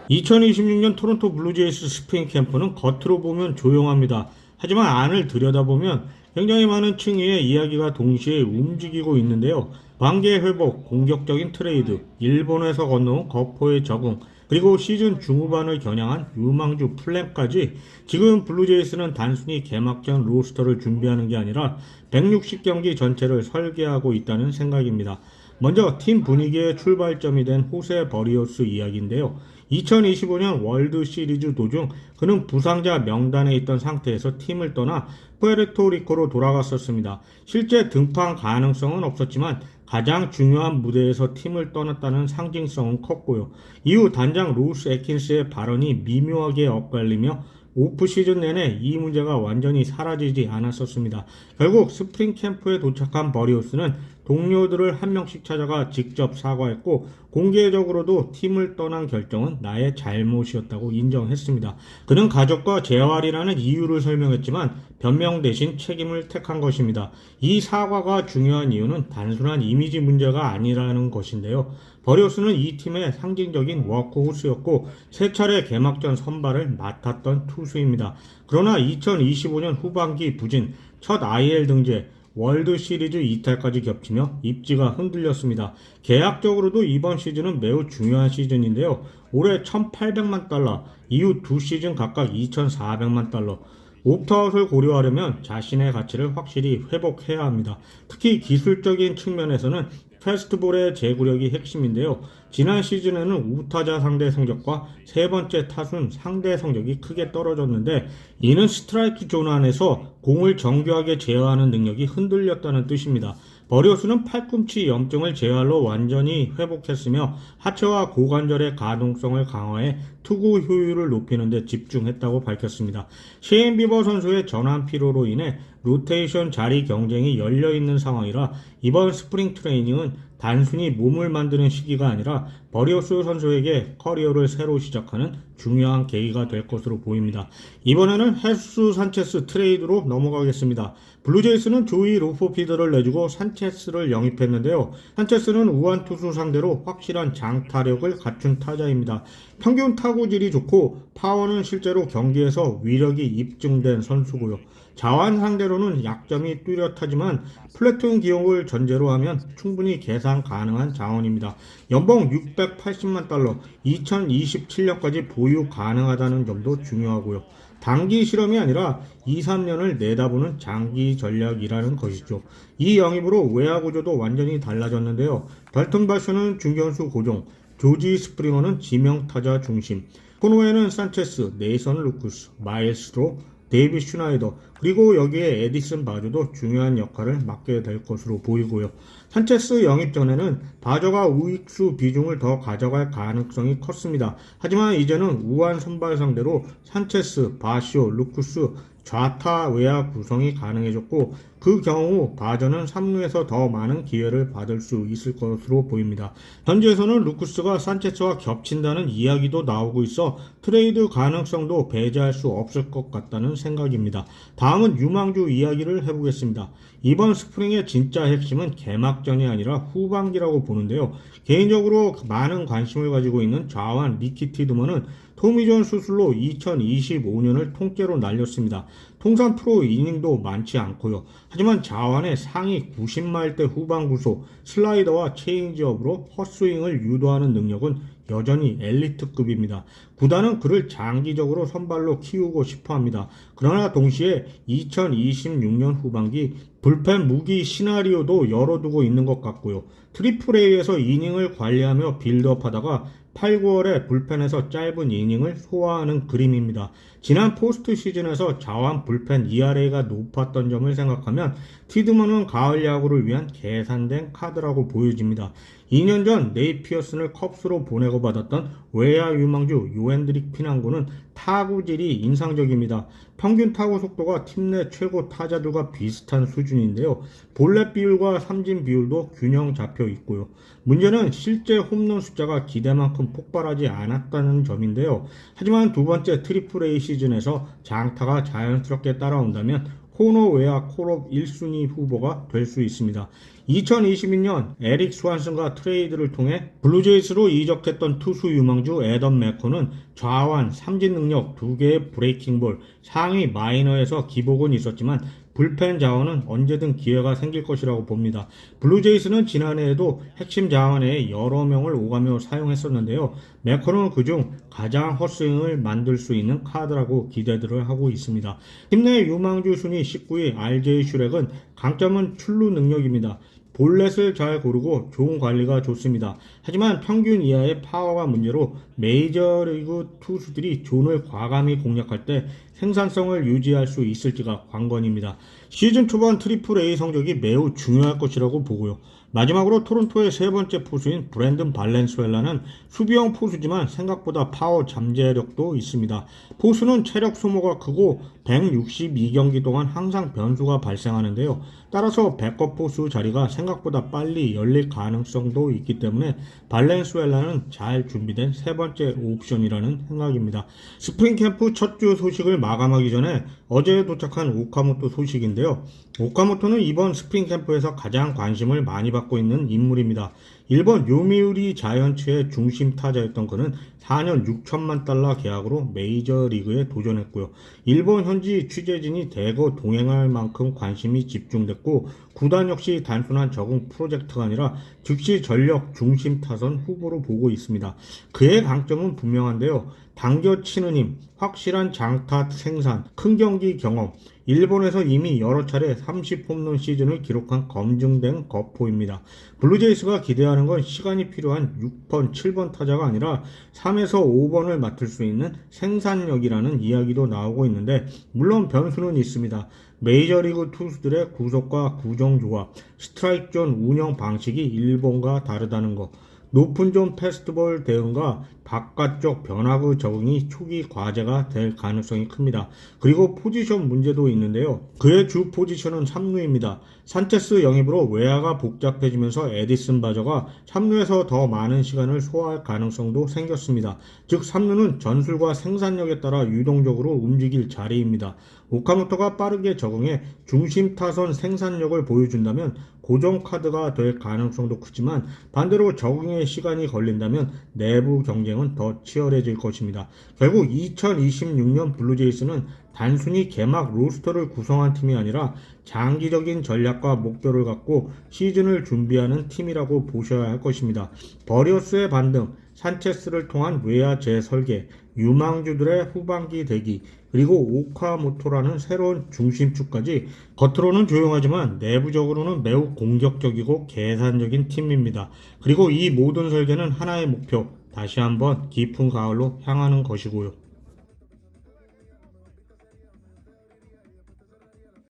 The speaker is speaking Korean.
2026년 토론토 블루제이스 스프링 캠프는 겉으로 보면 조용합니다. 하지만 안을 들여다보면 굉장히 많은 층위의 이야기가 동시에 움직이고 있는데요. 관계 회복, 공격적인 트레이드, 일본에서 건너온 거포의 적응, 그리고 시즌 중후반을 겨냥한 유망주 플랜까지 지금 블루제이스는 단순히 개막전 로스터를 준비하는 게 아니라 160경기 전체를 설계하고 있다는 생각입니다. 먼저 팀 분위기의 출발점이 된 호세 버리오스 이야기인데요. 2025년 월드 시리즈 도중 그는 부상자 명단에 있던 상태에서 팀을 떠나 푸에르토리코로 돌아갔었습니다. 실제 등판 가능성은 없었지만 가장 중요한 무대에서 팀을 떠났다는 상징성은 컸고요. 이후 단장 루스 애킨스의 발언이 미묘하게 엇갈리며 오프 시즌 내내 이 문제가 완전히 사라지지 않았었습니다. 결국 스프링 캠프에 도착한 버리오스는 동료들을 한 명씩 찾아가 직접 사과했고 공개적으로도 팀을 떠난 결정은 나의 잘못이었다고 인정했습니다. 그는 가족과 재활이라는 이유를 설명했지만 변명 대신 책임을 택한 것입니다. 이 사과가 중요한 이유는 단순한 이미지 문제가 아니라는 것인데요. 버리오스는 이 팀의 상징적인 워크호스였고 세 차례 개막전 선발을 맡았던 투수입니다. 그러나 2025년 후반기 부진, 첫 IL 등재, 월드 시리즈 이탈까지 겹치며 입지가 흔들렸습니다. 계약적으로도 이번 시즌은 매우 중요한 시즌인데요. 올해 1,800만 달러, 이후 두 시즌 각각 2,400만 달러. 옵트아웃을 고려하려면 자신의 가치를 확실히 회복해야 합니다. 특히 기술적인 측면에서는 페스트볼의 제구력이 핵심인데요. 지난 시즌에는 우타자 상대 성적과 세 번째 타순 상대 성적이 크게 떨어졌는데 이는 스트라이크 존 안에서 공을 정교하게 제어하는 능력이 흔들렸다는 뜻입니다. 버리오스는 팔꿈치 염증을 재활로 완전히 회복했으며 하체와 고관절의 가동성을 강화해 투구 효율을 높이는 데 집중했다고 밝혔습니다. 셰인 비버 선수의 전환 피로로 인해 로테이션 자리 경쟁이 열려있는 상황이라 이번 스프링 트레이닝은 단순히 몸을 만드는 시기가 아니라 버리오스 선수에게 커리어를 새로 시작하는 중요한 계기가 될 것으로 보입니다. 이번에는 헤수스 산체스 트레이드로 넘어가겠습니다. 블루제이스는 조이 로포피드를 내주고 산체스를 영입했는데요. 산체스는 우한 투수 상대로 확실한 장타력을 갖춘 타자입니다. 평균 타구질이 좋고 파워는 실제로 경기에서 위력이 입증된 선수고요. 자완 상대로는 약점이 뚜렷하지만 플래툰 기용을 전제로 하면 충분히 계산 가능한 자원입니다. 연봉 680만 달러, 2027년까지 보유 가능하다는 점도 중요하고요. 단기 실험이 아니라 2, 3년을 내다보는 장기 전략이라는 것이죠. 이 영입으로 외야 구조도 완전히 달라졌는데요. 달튼 바쇼는 중견수 고정, 조지 스프링어는 지명타자 중심, 코노에는 산체스, 네이선 루쿠스, 마일스로, 데이비 슈나이더, 그리고 여기에 에디슨 바저도 중요한 역할을 맡게 될 것으로 보이고요. 산체스 영입 전에는 바저가 우익수 비중을 더 가져갈 가능성이 컸습니다. 하지만 이제는 우한 선발 상대로 산체스, 바시오, 루쿠스, 좌타 외야 구성이 가능해졌고 그 경우 바저는 3루에서 더 많은 기회를 받을 수 있을 것으로 보입니다. 현지에서는 루쿠스가 산체스와 겹친다는 이야기도 나오고 있어 트레이드 가능성도 배제할 수 없을 것 같다는 생각입니다. 다음은 유망주 이야기를 해보겠습니다. 이번 스프링의 진짜 핵심은 개막전이 아니라 후반기라고 보는데요. 개인적으로 많은 관심을 가지고 있는 좌완 리키 티드먼은 토미존 수술로 2025년을 통째로 날렸습니다. 통산 프로 이닝도 많지 않고요. 하지만 자완의 상위 90마일대 후반 구속, 슬라이더와 체인지업으로 헛스윙을 유도하는 능력은 여전히 엘리트급입니다. 구단은 그를 장기적으로 선발로 키우고 싶어합니다. 그러나 동시에 2026년 후반기 불펜 무기 시나리오도 열어두고 있는 것 같고요. 트리플 A에서 이닝을 관리하며 빌드업하다가 8, 9월에 불펜에서 짧은 이닝을 소화하는 그림입니다. 지난 포스트 시즌에서 자완 불펜 ERA가 높았던 점을 생각하면 티드먼은 가을 야구를 위한 계산된 카드라고 보여집니다. 2년 전 네이피어슨을 컵스로 보내고 받았던 외야 유망주 요앤드릭 피난고는 타구질이 인상적입니다. 평균 타구 속도가 팀 내 최고 타자들과 비슷한 수준인데요. 볼넷 비율과 삼진 비율도 균형 잡혀 있고요. 문제는 실제 홈런 숫자가 기대만큼 폭발하지 않았다는 점인데요. 하지만 두 번째 트리플 A 시즌에서 장타가 자연스럽게 따라온다면 코너웨아 콜업 1순위 후보가 될 수 있습니다. 2022년 에릭 스완슨과 트레이드를 통해 블루제이스로 이적했던 투수 유망주 애덤 맥코는 좌완, 삼진 능력, 2개의 브레이킹볼, 상위 마이너에서 기복은 있었지만 불펜 자원은 언제든 기회가 생길 것이라고 봅니다. 블루제이스는 지난해에도 핵심 자원에 여러 명을 오가며 사용했었는데요. 맥커는 그중 가장 헛스윙을 만들 수 있는 카드라고 기대들을 하고 있습니다. 팀 내 유망주 순위 19위 RJ 슈렉은 강점은 출루 능력입니다. 볼넷을 잘 고르고 좋은 관리가 좋습니다. 하지만 평균 이하의 파워가 문제로 메이저리그 투수들이 존을 과감히 공략할 때 생산성을 유지할 수 있을지가 관건입니다. 시즌 초반 트리플 A 성적이 매우 중요할 것이라고 보고요. 마지막으로 토론토의 세 번째 포수인 브랜든 발렌수엘라는 수비형 포수지만 생각보다 파워 잠재력도 있습니다. 포수는 체력 소모가 크고 162경기 동안 항상 변수가 발생하는데요. 따라서 백업 포수 자리가 생각보다 빨리 열릴 가능성도 있기 때문에 발렌수엘라는 잘 준비된 세 번째 옵션이라는 생각입니다. 스프링 캠프 첫 주 소식을 마감하기 전에 어제 도착한 오카모토 소식인데요. 오카모토는 이번 스프링 캠프에서 가장 관심을 많이 받고 있는 인물입니다. 일본 요미우리 자이언츠의 중심 타자였던 그는 4년 6천만 달러 계약으로 메이저리그에 도전했고요. 일본 현지 취재진이 대거 동행할 만큼 관심이 집중됐고 구단 역시 단순한 적응 프로젝트가 아니라 즉시 전력 중심 타선 후보로 보고 있습니다. 그의 강점은 분명한데요. 당겨치는 힘, 확실한 장타 생산, 큰 경기 경험, 일본에서 이미 여러 차례 30홈런 시즌을 기록한 검증된 거포입니다. 블루제이스가 기대하는 건 시간이 필요한 6번, 7번 타자가 아니라 3에서 5번을 맡을 수 있는 생산력이라는 이야기도 나오고 있는데 물론 변수는 있습니다. 메이저리그 투수들의 구속과 구정조합, 스트라이크 존 운영 방식이 일본과 다르다는 것, 높은 존 패스트볼 대응과 바깥쪽 변화구 적응이 초기 과제가 될 가능성이 큽니다. 그리고 포지션 문제도 있는데요. 그의 주 포지션은 3루입니다. 산체스 영입으로 외야가 복잡해지면서 에디슨 바저가 3루에서 더 많은 시간을 소화할 가능성도 생겼습니다. 즉 3루는 전술과 생산력에 따라 유동적으로 움직일 자리입니다. 오카모토가 빠르게 적응해 중심 타선 생산력을 보여준다면 고정 카드가 될 가능성도 크지만 반대로 적응에 시간이 걸린다면 내부 경쟁은 더 치열해질 것입니다. 결국 2026년 블루제이스는 단순히 개막 로스터를 구성한 팀이 아니라 장기적인 전략과 목표를 갖고 시즌을 준비하는 팀이라고 보셔야 할 것입니다. 버리어스의 반등, 산체스를 통한 외야 재설계, 유망주들의 후반기 대기, 그리고 오카모토라는 새로운 중심축까지 겉으로는 조용하지만 내부적으로는 매우 공격적이고 계산적인 팀입니다. 그리고 이 모든 설계는 하나의 목표, 다시 한번 깊은 가을로 향하는 것이고요.